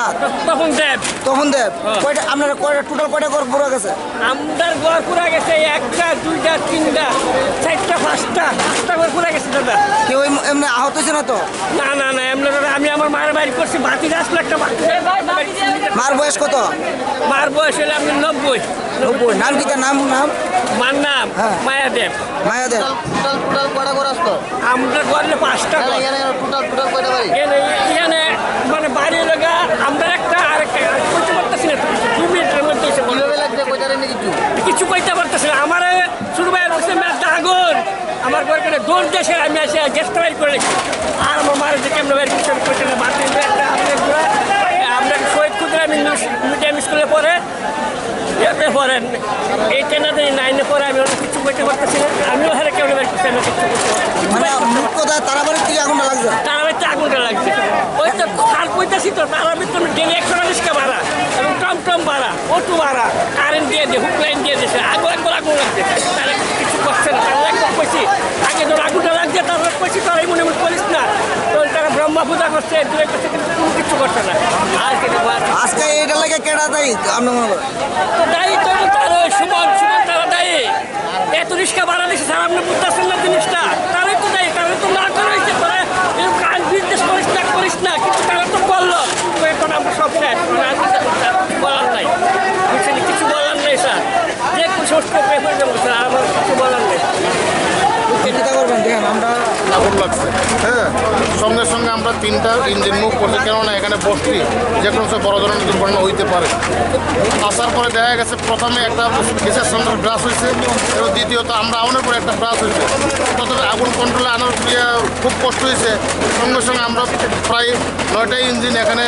নাথ দেব তখন দেব কয়টা আপনার টোটাল কয়টা ঘর পুরো গেছে? আমার ঘর পুরা গেছে 1টা 2টা 3টা 4টা 5টা ঘর পুরা গেছে দাদা। কেউ এমনি আহত হয়েছে না তো? না না না এমনি দাদা আমি আমার মায়ের বাড়ি করছি বাতি আসলো একটা মার বয়স কত? মার বয়স হলে আমি 90। নাম কি তার নাম? মার নাম হ্যাঁ। মায়াদেব। মায়াদেব। টোটাল কয়টা ঘর আসতো? আমরা ঘরে 5টা ঘর। টোটাল কয়টা বাড়ি? এখানে মানে বাড়ির লগা আমরা একটা আরেকটা করতে পারতেছি না 2 মিনিটের মধ্যে এসে বলবো। কিভাবে লাগছে কয়টা রেন্ডি কিছু কইতে পারতেছি না আমার শুরু হয়ে গেছে ম্যাচটা আগুন আমার ঘর করে দৌড় দেশে আমি এসে গ্যাসটা বাইর করে রেখেছি আর আমার মার দিকে আমরা বাইর কিছু করতে না বাতি একটা আমরা শহীদ ক্ষুদ্র আমি মিডিয়াম স্কুলে পড়ে এতে পড়েন 8 না 9 পরে আমি অনেক কিছু করতে পারতেছি না আমিও হারে কেউ বাইর করতে না কিছু মানে মুখ কোথায় তারাবাড়ির থেকে আগুনটা লাগছে? তারাবাড়িতে আগুনটা লাগছে ওই তো আর কইতাছি তো তারাবাড়িতে ডেলি 100 রিক্সা ভাড়া এবং টম ভাড়া অটো ভাড়া কারেন্ট দিয়ে দিয়ে হুক লাইন দিয়ে দিয়েছে একবার আগুন লাগছে তারা কিছু করছে না তারা একবার কইছি আগে তোর আগুনটা লাগছে তারপর কইছি তোরাই মনে করিস না তো তারা ব্রহ্মা পূজা করছে দূরে করছে কিন্তু কোনো কিছু করছে না আর কিছু আজকে এইটা লাগে কেডা দায়ী আপনি মনে করেন? দায়ী তো তার সুমন তারা দায়ী এত রিক্সা ভাড়া দিচ্ছে স্যার আপনি বুঝতেছেন না জিনিসটা তারাই তো দায়ী তারা তো না করে হয়েছে তোরা এরকম কাজ বিজনেস করিস না কিন্তু তারা তো করলো তো এখন আমরা সব শেষ বলার নাই বুঝছেন কিছু বলার নেই স্যার যে সুস্থ পেপার দেবো স্যার আমার কিছু বলার নেই চিন্তা করবেন দেখেন আমরা আগুন লাগছে হ্যাঁ সঙ্গে সঙ্গে আমরা 3টা ইঞ্জিন মুভ করছি কেননা এখানে বসতি যে কোনো সময় বড় ধরনের দুর্ঘটনা হইতে পারে আসার পরে দেখা গেছে প্রথমে একটা গ্যাসের সিলিন্ডার ব্রাশ হয়েছে এবং দ্বিতীয়ত আমরা আউনের পরে একটা ব্রাশ হয়েছে প্রথমে আগুন কন্ট্রোলে আনার খুব কষ্ট হয়েছে সঙ্গে সঙ্গে আমরা প্রায় 9টা ইঞ্জিন এখানে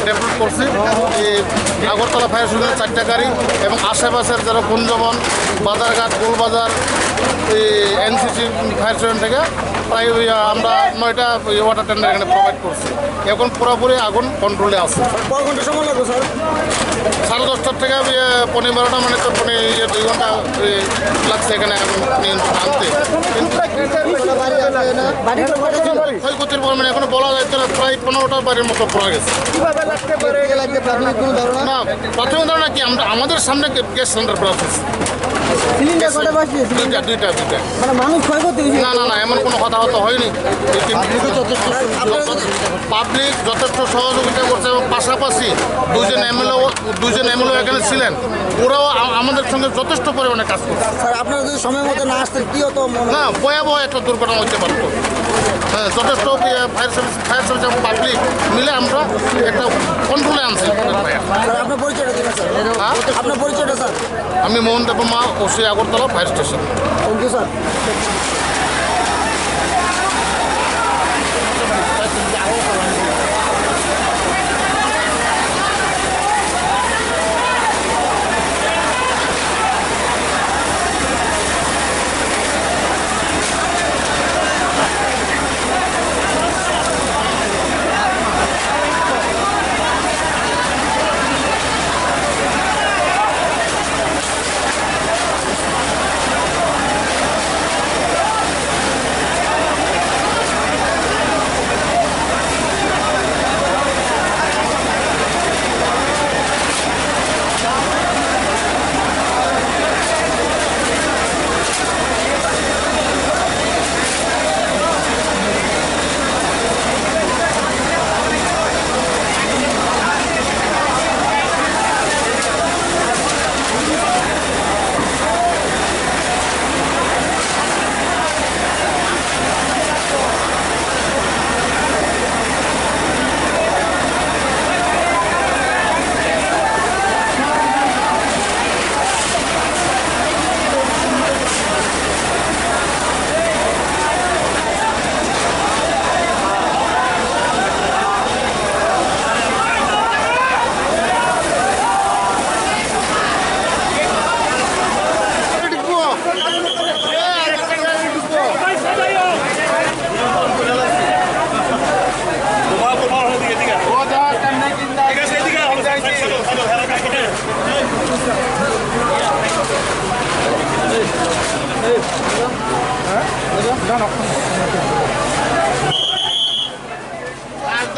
ডেভেলপ করছি এই আগরতলা ফায়ার স্টেশনের 4টা গাড়ি এবং আশেপাশের যারা কুঞ্জবন বাজারঘাট গোলবাজার এই এনসিসি ফায়ার স্টেশন থেকে প্রায় আমরা 9টা ওয়াটার ট্যান্ডার এখানে প্রোভাইড করছি এখন পুরোপুরি আগুন কন্ট্রোলে আছে। কয় ঘন্টা সময় লাগবে স্যার? 10:30 থেকে 12টা মানে তো 2 ঘন্টা লাগছে এখানে আনতে ক্ষয়ক্ষতির পরিমাণ এখনো বলা যাচ্ছে না প্রায় 15টা বাড়ির মতো পড়া গেছে না প্রাথমিক ধারণা কি আমরা আমাদের সামনে গ্যাস সিলিন্ডার ব্লাস্ট হচ্ছে দুইটা মানে মানুষ ক্ষয়ক্ষতি হয়েছে? না না না এমন কোনো হতাহত হয়নি পাবলিক যথেষ্ট সহযোগিতা করছে এবং পাশাপাশি দুজন এমএলএ এখানে ছিলেন ওরাও আমাদের সঙ্গে যথেষ্ট পরিমাণে কাজ করছে স্যার আপনারা যদি সময় মতো না আসতেন কি হতো? না ভয়াবহ একটা দুর্ঘটনা হতে পারতো হ্যাঁ যথেষ্ট ফায়ার সার্ভিস এবং পাবলিক মিলে আমরা একটা কন্ট্রোলে আনছি স্যার আপনার পরিচয়টা দিন স্যার। হ্যাঁ? আপনার পরিচয়টা স্যার? আমি Mohan Debbarma OC Agartala fire station. Thank you sir.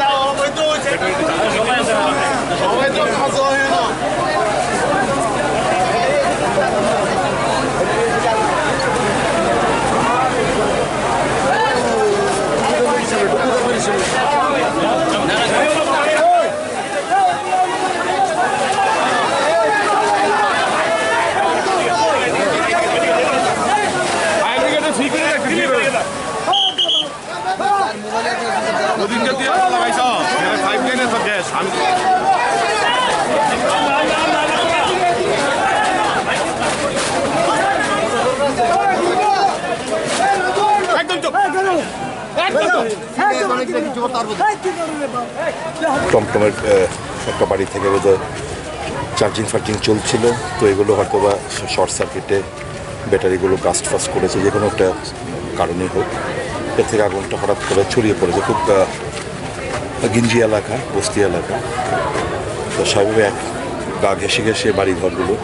দাও ওই তো টমটমের একটা বাড়ি থেকে বোধহয় চার্জিং চলছিল, তো এগুলো হয়তো বা শর্ট সার্কিটে ব্যাটারিগুলো কাস্ট ফাস্ট করেছে, যে কোনো একটা কারণেই হোক, এর থেকে আগুনটা হঠাৎ করে ছড়িয়ে পড়েছে। খুব গিঞ্জি এলাকা, বস্তি এলাকা, তো স্বাভাবিক এক গা ঘেঁষে ঘেঁষে বাড়িঘরগুলো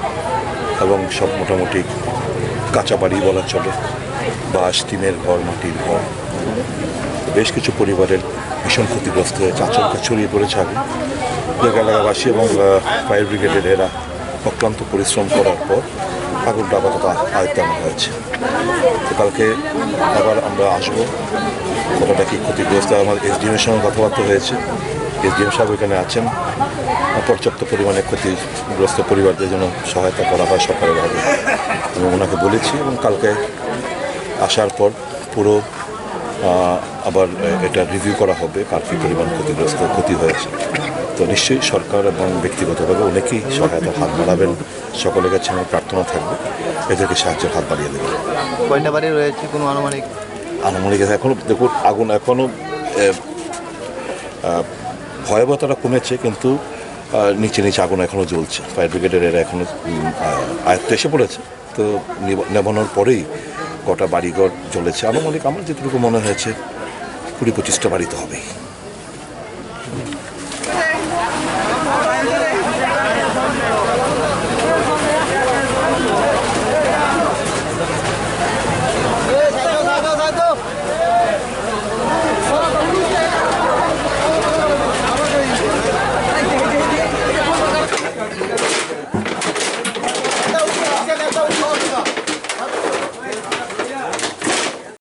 এবং সব মোটামুটি কাঁচা বাড়ি বলা চলে, বাঁশ, টিনের ঘর, মাটির ঘর, বেশ কিছু পরিবারের ভীষণ ক্ষতিগ্রস্ত হয়েছে, আচমকা ছড়িয়ে পড়েছে আগুন। এলাকাবাসী এবং ফায়ার ব্রিগেডের এরা অক্লান্ত পরিশ্রম করার পর আগুনটা আপাতত আয়ত্তে আনা হয়েছে। তো কালকে আবার আমরা আসবো, কতটা কি ক্ষতিগ্রস্ত। আমার এসডিএমের সঙ্গে কথাবার্তা হয়েছে, এসডিএম সাহেব এখানে আছেন, পর্যাপ্ত পরিমাণে ক্ষতিগ্রস্ত পরিবারদের জন্য সহায়তা করা হয় সরকারিভাবে, এবং ওনাকে বলেছি। এবং কালকে আসার পর পুরো আবার এটা রিভিউ করা হবে, কার কী পরিমাণ ক্ষতি হয়েছে। তো নিশ্চয়ই সরকার এবং ব্যক্তিগতভাবে অনেকেই সহায়তার হাত বাড়াবেন, সকলের কাছে আমার প্রার্থনা থাকবে এদেরকে সাহায্যের হাত বাড়িয়ে দেবেন। কয়টা বাড়ি রয়েছে কোনো আনুমানিক? এখনও দেখুন, আগুন এখনও ভয়াবহতাটা কমেছে, কিন্তু নিচে নিচে আগুন এখনও জ্বলছে। ফায়ার ব্রিগেডের এরা এখনও আয়ত্তে এসে পড়েছে, তো নেভানোর পরেই কটা বাড়িঘর জ্বলেছে। আনুমানিক আমার যেটুকু মনে হয়েছে 20-25টা বাড়িতে হবেই।